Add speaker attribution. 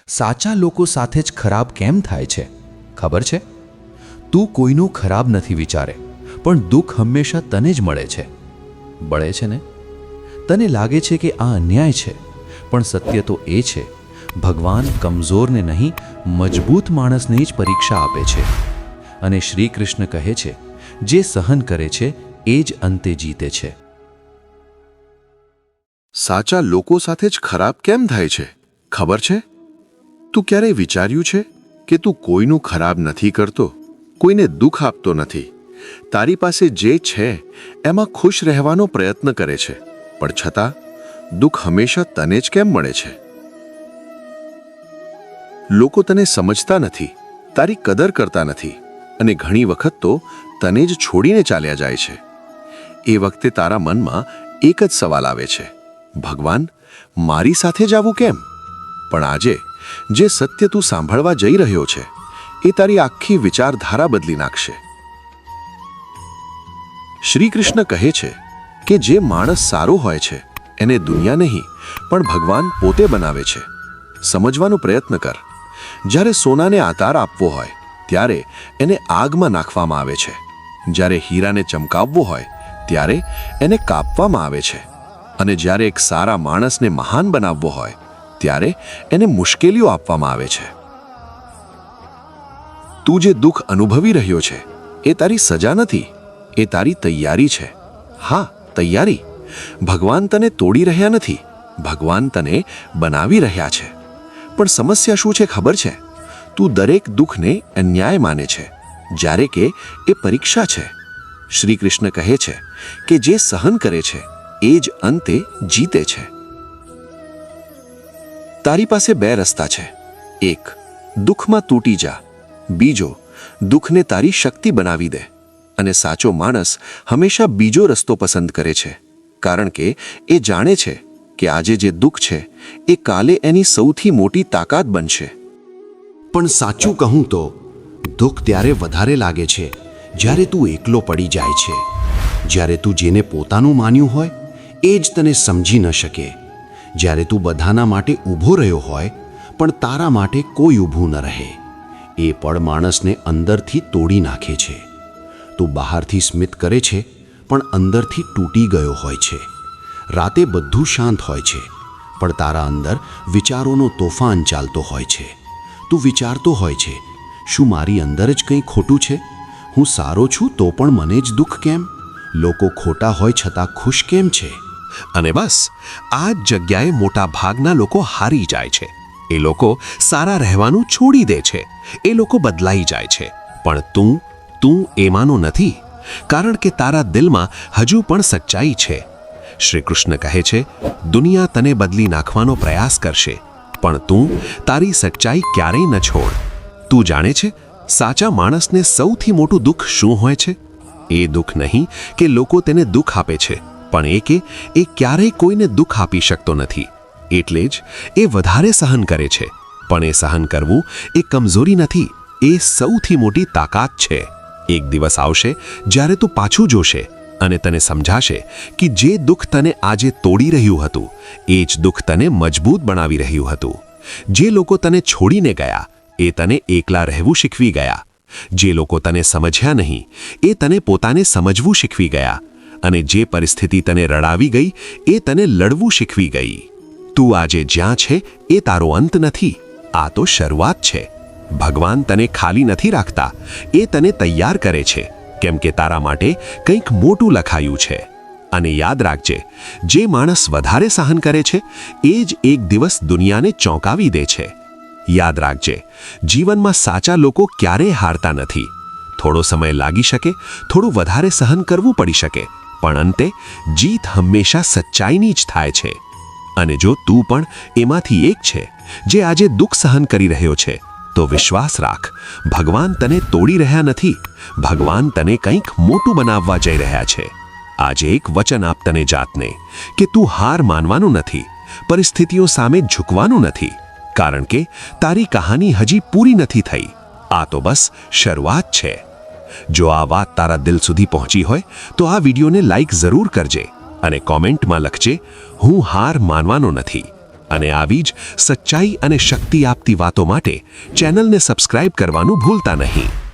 Speaker 1: સાચા લોકો સાથે જ ખરાબ કેમ થાય છે ખબર છે? તું કોઈનું ખરાબ નથી વિચારે, પણ દુઃખ હંમેશા તને જ મળે છે. બળે છે ને? તને લાગે છે કે આ અન્યાય છે, પણ સત્ય તો એ છે ભગવાન કમજોરને નહીં, મજબૂત માણસને જ પરીક્ષા આપે છે. અને શ્રી કૃષ્ણ કહે છે, જે સહન કરે છે એ જ અંતે જીતે છે.
Speaker 2: સાચા લોકો સાથે જ ખરાબ કેમ થાય છે ખબર છે? તું ક્યારેય વિચાર્યું છે કે તું કોઈનું ખરાબ નથી કરતો, કોઈને દુઃખ આપતો નથી, તારી પાસે જે છે એમાં ખુશ રહેવાનો પ્રયત્ન કરે છે, પણ છતાં દુઃખ હંમેશા તને જ કેમ મળે છે? લોકો તને સમજતા નથી, તારી કદર કરતા નથી, અને ઘણી વખત તો તને જ છોડીને ચાલ્યા જાય છે. એ વખતે તારા મનમાં એક જ સવાલ આવે છે, ભગવાન, મારી સાથે જ આવું કેમ? પણ આજે જે સત્ય તું સાંભળવા જઈ રહ્યો છે એ તારી આખી વિચારધારા બદલી નાખશે. શ્રી કૃષ્ણ કહે છે કે જે માણસ સારો હોય છે એને દુનિયા નહીં પણ ભગવાન પોતે બનાવે છે. સમજવાનો પ્રયત્ન કર. જ્યારે સોનાને આકાર આપવો હોય ત્યારે એને આગમાં નાખવામાં આવે છે, જ્યારે હીરાને ચમકાવવો હોય ત્યારે એને કાપવામાં આવે છે, અને જ્યારે એક સારા માણસને મહાન બનાવવો હોય ત્યારે એને મુશ્કેલીઓ આપવામાં આવે છે. તું જે દુઃખ અનુભવી રહ્યો છે એ તારી સજા નથી, એ તારી તૈયારી છે. હા, તૈયારી. ભગવાન તને તોડી રહ્યા નથી, ભગવાન તને બનાવી રહ્યા છે. પણ સમસ્યા શું છે ખબર છે? તું દરેક દુઃખને અન્યાય માને છે, જ્યારે કે એ પરીક્ષા છે. શ્રી કૃષ્ણ કહે છે કે જે સહન કરે છે એ જ અંતે જીતે છે. તારી પાસે બે રસ્તા છે. એક, દુઃખમાં તૂટી જા. બીજો, દુઃખને તારી શક્તિ બનાવી દે. અને સાચો માણસ હંમેશા બીજો રસ્તો પસંદ કરે છે, કારણ કે એ જાણે છે કે આજે જે દુઃખ છે એ કાલે એની સૌથી મોટી તાકાત બનશે.
Speaker 3: પણ સાચું કહું તો દુઃખ ત્યારે વધારે લાગે છે જ્યારે તું એકલો પડી જાય છે, જ્યારે તું જેને પોતાનું માન્યું હોય એ જ તને સમજી ન શકે, જ્યારે તું બધાના માટે ઊભો રહ્યો હોય પણ તારા માટે કોઈ ઊભું ન રહે. એ પળ માણસને અંદરથી તોડી નાખે છે. તું બહારથી સ્મિત કરે છે પણ અંદરથી તૂટી ગયો હોય છે. રાતે બધું શાંત હોય છે પણ તારા અંદર વિચારોનો તોફાન ચાલતો હોય છે. તું વિચારતો હોય છે, શું મારી અંદર જ કંઈ ખોટું છે? હું સારો છું તો પણ મને જ દુઃખ કેમ? લોકો ખોટા હોય છતાં ખુશ કેમ છે?
Speaker 4: અને બસ આ જ જગ્યાએ મોટા ભાગના લોકો હારી જાય છે. એ લોકો સારા રહેવાનું છોડી દે છે, એ લોકો બદલાઈ જાય છે. પણ તું એમાંનો નથી, કારણ કે તારા દિલમાં હજુ પણ સચ્ચાઈ છે. શ્રી કૃષ્ણ કહે છે, દુનિયા તને બદલી નાખવાનો પ્રયાસ કરશે, પણ તું તારી સચ્ચાઈ ક્યારેય ન છોડ. તું જાણે છે સાચા માણસને સૌથી મોટું દુઃખ શું હોય છે? એ દુઃખ નહીં કે લોકો તેને દુઃખ આપે છે, પણ એ કે એ ક્યારેય કોઈને દુઃખ આપી શકતો નથી. એટલે જ એ વધારે સહન કરે છે. પણ એ સહન કરવું એ કમજોરી નથી, એ સૌથી મોટી તાકાત છે. એક દિવસ આવશે જ્યારે તું પાછું જોશે અને તને સમજાશે કે જે દુઃખ તને આજે તોડી રહ્યું હતું એ જ દુઃખ તને મજબૂત બનાવી રહ્યું હતું. જે લોકો તને છોડીને ગયા એ તને એકલા રહેવું શીખવી ગયા. જે લોકો તને સમજ્યા નહીં એ તને પોતાને સમજવું શીખવી ગયા. અને જે પરિસ્થિતિ તને રડાવી ગઈ એ તને લડવું શીખવી ગઈ. તું આજે જ્યાં છે એ તારો અંત નથી, આ તો શરૂઆત છે. ભગવાન તને ખાલી નથી રાખતા, એ તને તૈયાર કરે છે, કેમ કે તારા માટે કંઈક મોટું લખાયું છે. અને યાદ રાખજે, જે માણસ વધારે સહન કરે છે એ જ એક દિવસ દુનિયાને ચોંકાવી દે છે. યાદ રાખજે, જીવનમાં સાચા લોકો ક્યારેય હારતા નથી. થોડો સમય લાગી શકે, થોડું વધારે સહન કરવું પડી શકે, પણ અંતે જીત હંમેશા સચ્ચાઈની જ થાય છે. અને જો તું પણ એમાંથી એક છે જે આજે દુઃખ સહન કરી રહ્યો છે, તો વિશ્વાસ રાખ, ભગવાન તને તોડી રહ્યા નથી, ભગવાન તને કંઈક મોટું બનાવવા જઈ રહ્યા છે. આજે એક વચન આપ તને જાતને કે તું હાર માનવાનું નથી, પરિસ્થિતિઓ સામે ઝૂકવાનું નથી, કારણ કે તારી કહાની હજી પૂરી નથી થઈ. આ તો બસ શરૂઆત છે. જો આ વાત તારા દિલ સુધી પહોંચી હોય તો આ વિડીયોને લાઈક જરૂર કરજે અને કોમેન્ટમાં લખજે, હું હાર માનવાનો નથી. અને આવી જ સચ્ચાઈ અને શક્તિ આપતી વાતો માટે ચેનલને સબસ્ક્રાઇબ કરવાનું ભૂલતા નહીં.